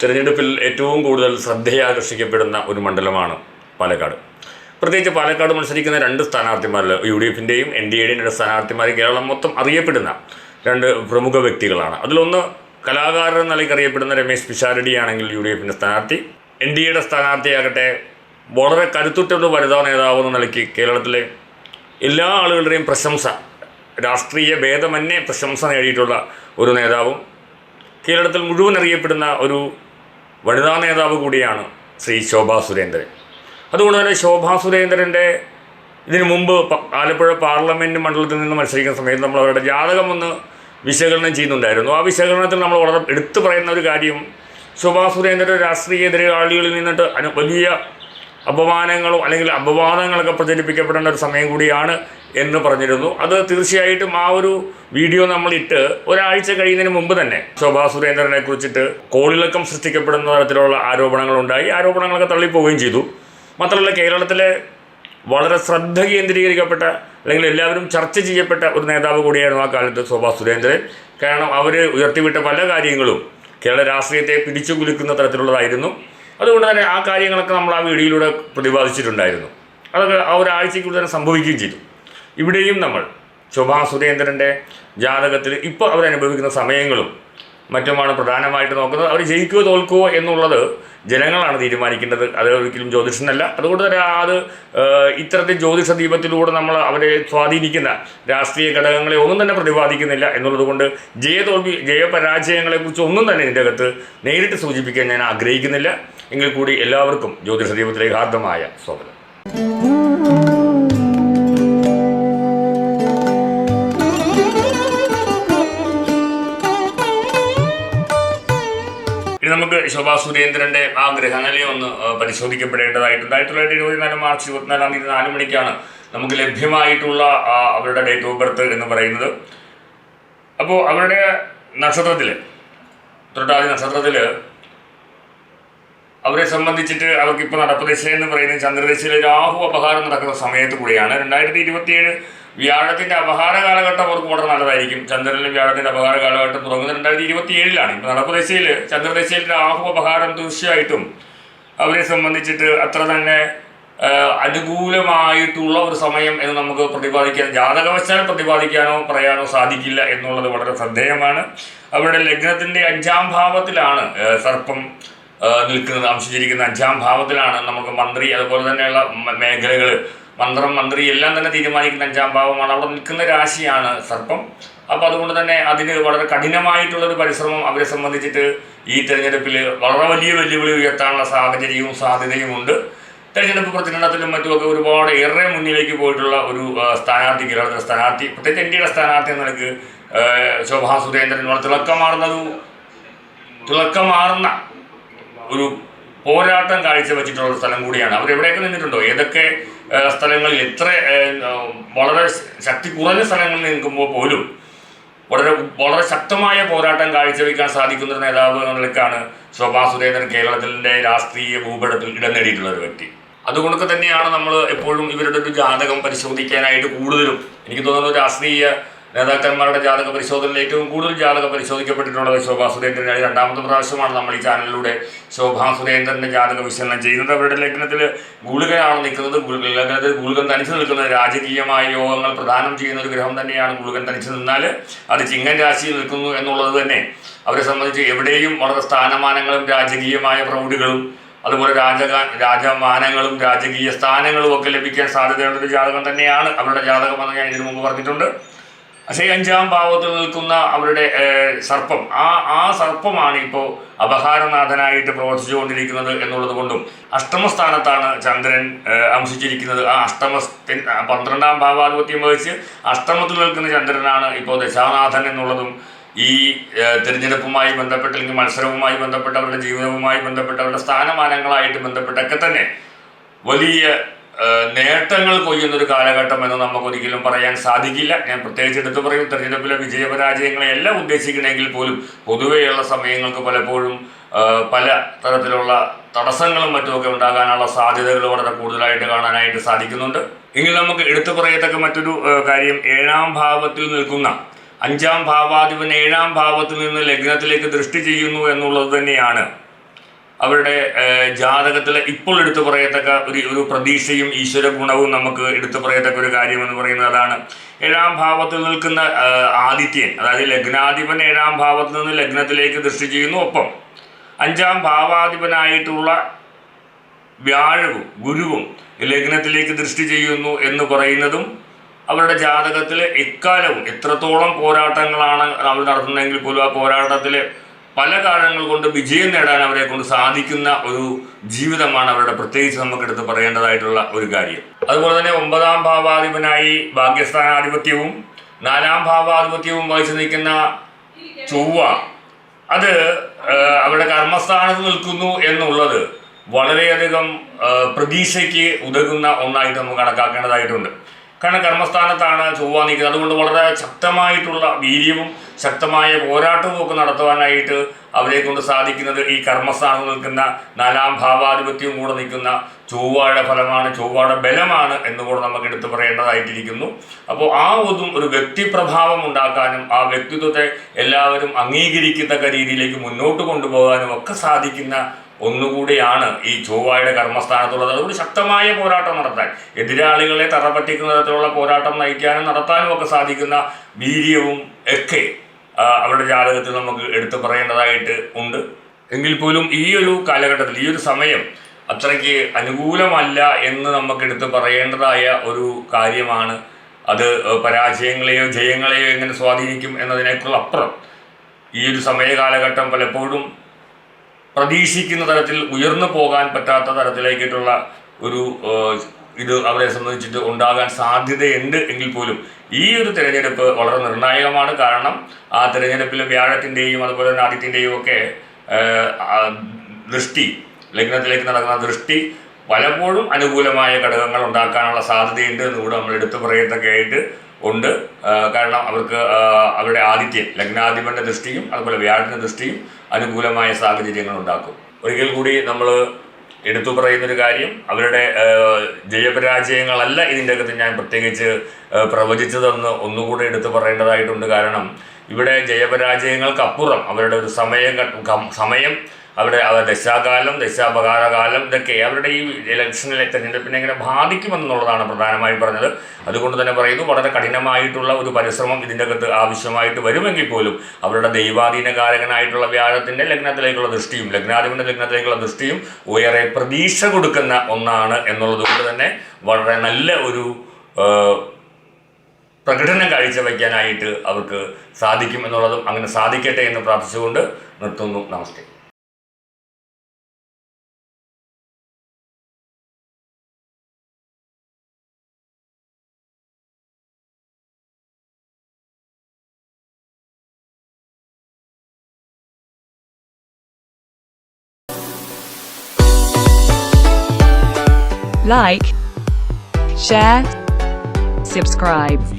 തിരഞ്ഞെടുപ്പിൽ ഏറ്റവും കൂടുതൽ ശ്രദ്ധയാകർഷിക്കപ്പെടുന്ന ഒരു മണ്ഡലമാണ് പാലക്കാട്. പ്രത്യേകിച്ച് പാലക്കാട് മത്സരിക്കുന്ന രണ്ട് സ്ഥാനാർത്ഥിമാരിൽ UDFിൻ്റെയും NDAയുടെയും രണ്ട് സ്ഥാനാർത്ഥിമാർ കേരളം മൊത്തം അറിയപ്പെടുന്ന രണ്ട് പ്രമുഖ വ്യക്തികളാണ്. അതിലൊന്ന് കലാകാരൻ നിലയ്ക്ക് അറിയപ്പെടുന്ന രമേശ് പിഷാരടിയാണെങ്കിൽ UDFിൻ്റെ സ്ഥാനാർത്ഥി. NDAയുടെ സ്ഥാനാർത്ഥിയാകട്ടെ വളരെ കരുത്തുറ്റൊരു വനിതാ നേതാവ് എന്ന നിലയ്ക്ക് കേരളത്തിലെ എല്ലാ ആളുകളുടെയും പ്രശംസ, രാഷ്ട്രീയ ഭേദമന്യേ പ്രശംസ നേടിയിട്ടുള്ള ഒരു നേതാവും കേരളത്തിൽ മുഴുവൻ അറിയപ്പെടുന്ന ഒരു വനിതാ നേതാവ് കൂടിയാണ് ശ്രീ ശോഭാ സുരേന്ദ്രൻ. അതുകൊണ്ട് തന്നെ ശോഭാ സുരേന്ദ്രൻ്റെ ഇതിനു മുമ്പ് ആലപ്പുഴ പാർലമെൻറ്റ് മണ്ഡലത്തിൽ നിന്ന് മത്സരിക്കുന്ന സമയത്ത് നമ്മൾ അവരുടെ ജാതകം ഒന്ന് വിശകലനം ചെയ്യുന്നുണ്ടായിരുന്നു. ആ വിശകലനത്തിൽ നമ്മൾ വളരെ എടുത്തു പറയുന്ന ഒരു കാര്യം, ശോഭാ സുരേന്ദ്രൻ രാഷ്ട്രീയ എതിരാളികളിൽ നിന്നിട്ട് വലിയ അപമാനങ്ങളോ അല്ലെങ്കിൽ അപവാദങ്ങളൊക്കെ പ്രചരിപ്പിക്കപ്പെടേണ്ട ഒരു സമയം കൂടിയാണ് എന്ന് പറഞ്ഞിരുന്നു. അത് തീർച്ചയായിട്ടും ആ ഒരു വീഡിയോ നമ്മളിട്ട് ഒരാഴ്ച കഴിയുന്നതിന് മുമ്പ് തന്നെ ശോഭാ സുരേന്ദ്രനെ കുറിച്ചിട്ട് കോളിളക്കം സൃഷ്ടിക്കപ്പെടുന്ന തരത്തിലുള്ള ആരോപണങ്ങളുണ്ടായി. ആരോപണങ്ങളൊക്കെ തള്ളിപ്പോവുകയും ചെയ്തു. മാത്രമല്ല, കേരളത്തിലെ വളരെ ശ്രദ്ധ കേന്ദ്രീകരിക്കപ്പെട്ട അല്ലെങ്കിൽ എല്ലാവരും ചർച്ച ചെയ്യപ്പെട്ട ഒരു നേതാവ് കൂടിയായിരുന്നു ആ കാലത്ത് ശോഭാ സുരേന്ദ്രൻ. കാരണം അവർ ഉയർത്തിവിട്ട പല കാര്യങ്ങളും കേരള രാഷ്ട്രീയത്തെ പിടിച്ചു കുലുക്കുന്ന തരത്തിലുള്ളതായിരുന്നു. അതുകൊണ്ട് തന്നെ ആ കാര്യങ്ങളൊക്കെ നമ്മൾ ആ വീഡിയോയിലൂടെ പ്രതിപാദിച്ചിട്ടുണ്ടായിരുന്നു. അതൊക്കെ ആ ഒരാഴ്ചയ്ക്കുള്ളിൽ തന്നെ സംഭവിക്കുകയും ചെയ്തു. ഇവിടെയും നമ്മൾ ശോഭാ സുരേന്ദ്രൻ്റെ ജാതകത്തിൽ ഇപ്പോൾ അവരനുഭവിക്കുന്ന സമയങ്ങളും മറ്റുമാണ് പ്രധാനമായിട്ട് നോക്കുന്നത്. അവർ ജയിക്കുമോ തോൽക്കുമോ എന്നുള്ളത് ജനങ്ങളാണ് തീരുമാനിക്കേണ്ടത്, അത് ഒരിക്കലും ജ്യോതിഷനല്ല. അതുകൊണ്ട് തന്നെ അത് ഇത്തരത്തിൽ ജ്യോതിഷ ദീപത്തിലൂടെ നമ്മൾ അവരെ സ്വാധീനിക്കുന്ന രാഷ്ട്രീയ ഘടകങ്ങളെ ഒന്നും തന്നെ പ്രതിപാദിക്കുന്നില്ല എന്നുള്ളത് കൊണ്ട് ജയപരാജയങ്ങളെക്കുറിച്ച് ഒന്നും തന്നെ ഇതിൻ്റെ അകത്ത് നേരിട്ട് സൂചിപ്പിക്കാൻ ഞാൻ ആഗ്രഹിക്കുന്നില്ല. എങ്കിൽ കൂടി എല്ലാവർക്കും ജ്യോതിഷ ദീപത്തിലേക്ക് ഹാർദമായ സ്വാഗതം. നമുക്ക് ശോഭാ സുരേന്ദ്രൻ്റെ ആ ഗ്രഹനിലയെ ഒന്ന് പരിശോധിക്കപ്പെടേണ്ടതായിട്ടുണ്ട്. 1924 മാർച്ച് 24 തീയതി 4 മണിക്കാണ് നമുക്ക് ലഭ്യമായിട്ടുള്ള അവരുടെ ഡേറ്റ് ഓഫ് ബർത്ത് എന്ന് പറയുന്നത്. അപ്പോൾ അവരുടെ നക്ഷത്രത്തിൽ, തൊട്ടാതി നക്ഷത്രത്തിൽ അവരെ സംബന്ധിച്ചിട്ട് അവർക്കിപ്പോൾ നടപ്പുദശ എന്ന് പറയുന്നത് ചന്ദ്രദശയിൽ രാഹു അപഹാരം നടക്കുന്ന സമയത്ത് കൂടിയാണ്. 2027 വ്യാഴത്തിൻ്റെ അപഹാര കാലഘട്ടം അവർക്ക് വളരെ നല്ലതായിരിക്കും. ചന്ദ്രനിലെ വ്യാഴത്തിൻ്റെ അപഹാര കാലഘട്ടം തുടങ്ങുന്നത് 2027 ഇപ്പോൾ നടപ്പുദശയിൽ ചന്ദ്രദശയിൽ രാഹു അപഹാരം തീർച്ചയായിട്ടും അവരെ സംബന്ധിച്ചിട്ട് അത്ര തന്നെ അനുകൂലമായിട്ടുള്ള ഒരു സമയം എന്ന് നമുക്ക് പ്രതിപാദിക്കാൻ, ജാതകവശാൽ പ്രതിപാദിക്കാനോ പറയാനോ സാധിക്കില്ല എന്നുള്ളത് വളരെ ശ്രദ്ധേയമാണ്. അവരുടെ ലഗ്നത്തിൻ്റെ 5ാം ഭാവത്തിലാണ് സർപ്പം നിൽക്കുന്നത്, അംശിച്ചിരിക്കുന്ന 5ാം ഭാവത്തിലാണ്. നമുക്ക് മന്ത്രി അതുപോലെ തന്നെയുള്ള മേഖലകൾ, മന്ത്രി എല്ലാം തന്നെ തീരുമാനിക്കുന്ന 5ാം ഭാവമാണ്. അവിടെ നിൽക്കുന്ന രാശിയാണ് സർപ്പം. അപ്പോൾ അതുകൊണ്ട് തന്നെ അതിന് വളരെ കഠിനമായിട്ടുള്ളൊരു പരിശ്രമം അവരെ സംബന്ധിച്ചിട്ട് ഈ തെരഞ്ഞെടുപ്പിൽ വളരെ വലിയ വെല്ലുവിളി ഉയർത്താനുള്ള സാഹചര്യവും സാധ്യതയും ഉണ്ട്. തെരഞ്ഞെടുപ്പ് പ്രചരണത്തിലും മറ്റുമൊക്കെ ഒരുപാട് ഏറെ മുന്നിലേക്ക് പോയിട്ടുള്ള ഒരു സ്ഥാനാർത്ഥി, കേരളത്തിലെ സ്ഥാനാർത്ഥി, പ്രത്യേകിച്ച് NDAയുടെ സ്ഥാനാർത്ഥി എന്ന നിലയ്ക്ക് ശോഭാ സുരേന്ദ്രൻ വളരെ തിളക്കമാർന്ന ഒരു പോരാട്ടം കാഴ്ചവെച്ചിട്ടുള്ള ഒരു സ്ഥലം കൂടിയാണ്. അവരെവിടെയൊക്കെ നിന്നിട്ടുണ്ടോ, ഏതൊക്കെ സ്ഥലങ്ങളിൽ, എത്ര വളരെ ശക്തി കുറഞ്ഞ സ്ഥലങ്ങളിൽ നിൽക്കുമ്പോൾ പോലും വളരെ ശക്തമായ പോരാട്ടം കാഴ്ചവെക്കാൻ സാധിക്കുന്ന ഒരു നേതാവ് എന്ന നിലയ്ക്കാണ് ശോഭാ സുരേന്ദ്രൻ കേരളത്തിൻ്റെ രാഷ്ട്രീയ ഭൂപടത്തിൽ ഇടം നേടിയിട്ടുള്ള ഒരു വ്യക്തി. അതുകൊണ്ടൊക്കെ തന്നെയാണ് നമ്മൾ എപ്പോഴും ഇവരുടെ ഒരു ജാതകം പരിശോധിക്കാനായിട്ട് കൂടുതലും, എനിക്ക് തോന്നുന്നു രാഷ്ട്രീയ നേതാക്കന്മാരുടെ ജാതക പരിശോധനയിൽ ഏറ്റവും കൂടുതൽ ജാതകം പരിശോധിക്കപ്പെട്ടിട്ടുള്ളത് ശോഭാ സുരേന്ദ്രൻ്റെ 2ാമത്തെ പ്രാവശ്യമാണ് നമ്മൾ ഈ ചാനലിലൂടെ ശോഭാ സുരേന്ദ്രൻ്റെ ജാതക വിശകലനം ചെയ്യുന്നത്. അവരുടെ ലഗ്നത്തിൽ ഗുളികനാണ് നിൽക്കുന്നത്. ലഗ്നത്തിൽ ഗുളികൻ തനിച്ച് നിൽക്കുന്നത് രാജകീയമായ യോഗങ്ങൾ പ്രദാനം ചെയ്യുന്ന ഒരു ഗ്രഹം തന്നെയാണ്. ഗുളികൻ തനിച്ച് നിന്നാൽ അത് ചിങ്ങൻ രാശിയിൽ നിൽക്കുന്നു എന്നുള്ളത് തന്നെ അവരെ സംബന്ധിച്ച് എവിടെയും വളരെ സ്ഥാനമാനങ്ങളും രാജകീയമായ പ്രൗഢികളും അതുപോലെ രാജമാനങ്ങളും രാജകീയ സ്ഥാനങ്ങളും ഒക്കെ ലഭിക്കാൻ സാധ്യതയുള്ളൊരു ജാതകം തന്നെയാണ് അവരുടെ ജാതകമെന്ന് ഞാൻ ഇതിനു മുമ്പ് പറഞ്ഞിട്ടുണ്ട്. പക്ഷേ 5ാം ഭാവത്തിൽ നിൽക്കുന്ന അവരുടെ സർപ്പം, ആ സർപ്പമാണ് ഇപ്പോൾ അപഹാരനാഥനായിട്ട് പ്രവർത്തിച്ചുകൊണ്ടിരിക്കുന്നത് എന്നുള്ളത് കൊണ്ടും 8ാം ചന്ദ്രൻ അംശിച്ചിരിക്കുന്നത്. ആ 12ാം ഭാവാധിപത്യം വഹിച്ച് അഷ്ടമത്തിൽ നിൽക്കുന്ന ചന്ദ്രനാണ് ഇപ്പോൾ ദശാനാഥൻ എന്നുള്ളതും ഈ തിരഞ്ഞെടുപ്പുമായി ബന്ധപ്പെട്ട് അല്ലെങ്കിൽ മത്സരവുമായി ബന്ധപ്പെട്ട് അവരുടെ ജീവിതവുമായി ബന്ധപ്പെട്ട് അവരുടെ സ്ഥാനമാനങ്ങളായിട്ട് ബന്ധപ്പെട്ടൊക്കെ തന്നെ വലിയ നേട്ടങ്ങൾ കൊയ്യുന്നൊരു കാലഘട്ടം എന്ന് നമുക്കൊരിക്കലും പറയാൻ സാധിക്കില്ല. ഞാൻ പ്രത്യേകിച്ച് എടുത്തു പറയും, തെരഞ്ഞെടുപ്പിലെ വിജയപരാജയങ്ങളെ എല്ലാം ഉദ്ദേശിക്കണമെങ്കിൽ പോലും പൊതുവെയുള്ള സമയങ്ങൾക്ക് പലപ്പോഴും പല തരത്തിലുള്ള തടസ്സങ്ങളും മറ്റുമൊക്കെ ഉണ്ടാകാനുള്ള സാധ്യതകൾ വളരെ കൂടുതലായിട്ട് കാണാനായിട്ട് സാധിക്കുന്നുണ്ട്. എങ്കിൽ നമുക്ക് എടുത്തു പറയത്തക്ക മറ്റൊരു കാര്യം, 7ാം ഭാവത്തിൽ നിൽക്കുന്ന 5ാം ഭാവാധിപൻ 7ാം ഭാവത്തിൽ നിന്ന് ലഗ്നത്തിലേക്ക് ദൃഷ്ടി ചെയ്യുന്നു എന്നുള്ളത് തന്നെയാണ് അവരുടെ ജാതകത്തിൽ ഇപ്പോൾ എടുത്തു പറയത്തക്ക ഒരു പ്രതീക്ഷയും ഈശ്വര ഗുണവും നമുക്ക് എടുത്തു പറയത്തക്ക ഒരു കാര്യമെന്ന് പറയുന്നത് അതാണ്. 7ാം ഭാവത്തിൽ നിൽക്കുന്ന ആദിത്യൻ, അതായത് ലഗ്നാധിപൻ 7ാം ഭാവത്തിൽ നിന്ന് ലഗ്നത്തിലേക്ക് ദൃഷ്ടി ചെയ്യുന്നു. ഒപ്പം 5ാം ഭാവാധിപനായിട്ടുള്ള വ്യാഴവും ഗുരുവും ലഗ്നത്തിലേക്ക് ദൃഷ്ടി ചെയ്യുന്നു എന്ന് പറയുന്നതും അവരുടെ ജാതകത്തിൽ എക്കാലവും എത്രത്തോളം പോരാട്ടങ്ങളാണ് അവർ നടത്തുന്നതെങ്കിൽ പോലും ആ പോരാട്ടത്തിൽ പല കാരണങ്ങൾ കൊണ്ട് വിജയം നേടാൻ അവരെ കൊണ്ട് സാധിക്കുന്ന ഒരു ജീവിതമാണ് അവരുടെ, പ്രത്യേകിച്ച് നമുക്കെടുത്ത് പറയേണ്ടതായിട്ടുള്ള ഒരു കാര്യം. അതുപോലെ തന്നെ 9ാം ഭാവാധിപനായി ഭാഗ്യസ്ഥാനാധിപത്യവും 4ാം ഭാവാധിപത്യവും വഹിച്ചു നിൽക്കുന്ന ചൊവ്വ, അത് അവരുടെ കർമ്മസ്ഥാനത്ത് നിൽക്കുന്നു എന്നുള്ളത് വളരെയധികം പ്രതീക്ഷയ്ക്ക് ഉതകുന്ന ഒന്നായിട്ട് നമുക്ക് കണക്കാക്കേണ്ടതായിട്ടുണ്ട്. കാരണം കർമ്മസ്ഥാനത്താണ് ചൊവ്വ നിൽക്കുന്നത്. അതുകൊണ്ട് വളരെ ശക്തമായിട്ടുള്ള വീര്യവും ശക്തമായ പോരാട്ടവും ഒക്കെ നടത്തുവാനായിട്ട് അവരെ കൊണ്ട് സാധിക്കുന്നത് ഈ കർമ്മസ്ഥാനത്ത് നിൽക്കുന്ന 4ാം ഭാവാധിപത്യവും കൂടെ നിൽക്കുന്ന ചൊവ്വയുടെ ഫലമാണ്, ചൊവ്വയുടെ ബലമാണ് എന്നുകൂടെ നമുക്ക് എടുത്തു പറയേണ്ടതായിട്ടിരിക്കുന്നു. അപ്പോൾ ആ ഒരു വ്യക്തിപ്രഭാവം ഉണ്ടാക്കാനും ആ വ്യക്തിത്വത്തെ എല്ലാവരും അംഗീകരിക്കത്തക്ക രീതിയിലേക്ക് മുന്നോട്ട് കൊണ്ടുപോകാനും ഒക്കെ സാധിക്കുന്ന ഒന്നുകൂടിയാണ് ഈ ചൊവ്വയുടെ കർമ്മസ്ഥാനത്തുള്ളത്. അതുകൊണ്ട് ശക്തമായ പോരാട്ടം നടത്താൻ, എതിരാളികളെ തറപറ്റിക്കുന്ന തരത്തിലുള്ള പോരാട്ടം നയിക്കാനും നടത്താനും ഒക്കെ സാധിക്കുന്ന വീര്യവും ഒക്കെ അവരുടെ ജാതകത്തിൽ നമുക്ക് എടുത്തു പറയേണ്ടതായിട്ട് ഉണ്ട്. എങ്കിൽ പോലും ഈ ഒരു കാലഘട്ടത്തിൽ ഈ ഒരു സമയം അത്രയ്ക്ക് അനുകൂലമല്ല എന്ന് നമുക്ക് എടുത്ത് പറയേണ്ടതായ ഒരു കാര്യമാണ്. അത് പരാജയങ്ങളെയോ ജയങ്ങളെയോ എങ്ങനെ സ്വാധീനിക്കും എന്നതിനേക്കുള്ള അപ്പുറം ഈ ഒരു സമയകാലഘട്ടം പലപ്പോഴും പ്രതീക്ഷിക്കുന്ന തരത്തിൽ ഉയർന്നു പോകാൻ പറ്റാത്ത തരത്തിലേക്കിട്ടുള്ള ഇത് അവരെ സംബന്ധിച്ചിട്ട് ഉണ്ടാകാൻ സാധ്യതയുണ്ട്. എങ്കിൽ പോലും ഈ ഒരു തിരഞ്ഞെടുപ്പ് വളരെ നിർണായകമാണ്. കാരണം ആ തിരഞ്ഞെടുപ്പിൽ വ്യാഴത്തിൻ്റെയും അതുപോലെ തന്നെ ആദിത്യൻ്റെയും ഒക്കെ ദൃഷ്ടി, ലഗ്നത്തിലേക്ക് നടക്കുന്ന ദൃഷ്ടി പലപ്പോഴും അനുകൂലമായ ഘടകങ്ങൾ ഉണ്ടാക്കാനുള്ള സാധ്യതയുണ്ട് എന്നുകൂടെ നമ്മൾ എടുത്തു പറയത്തൊക്കെയായിട്ട് ഉണ്ട്. കാരണം അവർക്ക് അവരുടെ ആദിത്യൻ ലഗ്നാധിപൻ്റെ ദൃഷ്ടിയും അതുപോലെ വ്യാഴത്തിൻ്റെ ദൃഷ്ടിയും അനുകൂലമായ സാഹചര്യങ്ങൾ ഉണ്ടാക്കും. ഒരിക്കൽ കൂടി നമ്മൾ എടുത്തു പറയുന്നൊരു കാര്യം, അവരുടെ ജയപരാജയങ്ങളല്ല ഇതിൻ്റെ അകത്ത് ഞാൻ പ്രത്യേകിച്ച് പ്രവചിച്ചതെന്ന് ഒന്നുകൂടെ എടുത്തു പറയേണ്ടതായിട്ടുണ്ട്. കാരണം ഇവിടെ ജയപരാജയങ്ങൾക്കപ്പുറം അവരുടെ ഒരു സമയം അവരുടെ ദശാകാലം, ദശാപകാരകാലം, ഇതൊക്കെ അവരുടെ ഈ ഇലക്ഷനിലെ തെരഞ്ഞെടുപ്പിനെ എങ്ങനെ ബാധിക്കുമെന്നുള്ളതാണ് പ്രധാനമായും പറഞ്ഞത്. അതുകൊണ്ട് തന്നെ പറയുന്നു, വളരെ കഠിനമായിട്ടുള്ള ഒരു പരിശ്രമം ഇതിൻ്റെ അകത്ത് ആവശ്യമായിട്ട് വരുമെങ്കിൽ പോലും അവരുടെ ദൈവാധീനകാരകനായിട്ടുള്ള വ്യാഴത്തിൻ്റെ ലഗ്നത്തിലേക്കുള്ള ദൃഷ്ടിയും ലഗ്നാധിപൻ്റെ ലഗ്നത്തിലേക്കുള്ള ദൃഷ്ടിയും ഉയരെ പ്രതീക്ഷ കൊടുക്കുന്ന ഒന്നാണ് എന്നുള്ളത് കൊണ്ട് തന്നെ വളരെ നല്ല ഒരു പ്രകടനം കാഴ്ചവയ്ക്കാനായിട്ട് അവർക്ക് സാധിക്കും എന്നുള്ളതും അങ്ങനെ സാധിക്കട്ടെ എന്ന് പ്രാർത്ഥിച്ചുകൊണ്ട് നിർത്തുന്നു. നമസ്തേ. Like, share, subscribe.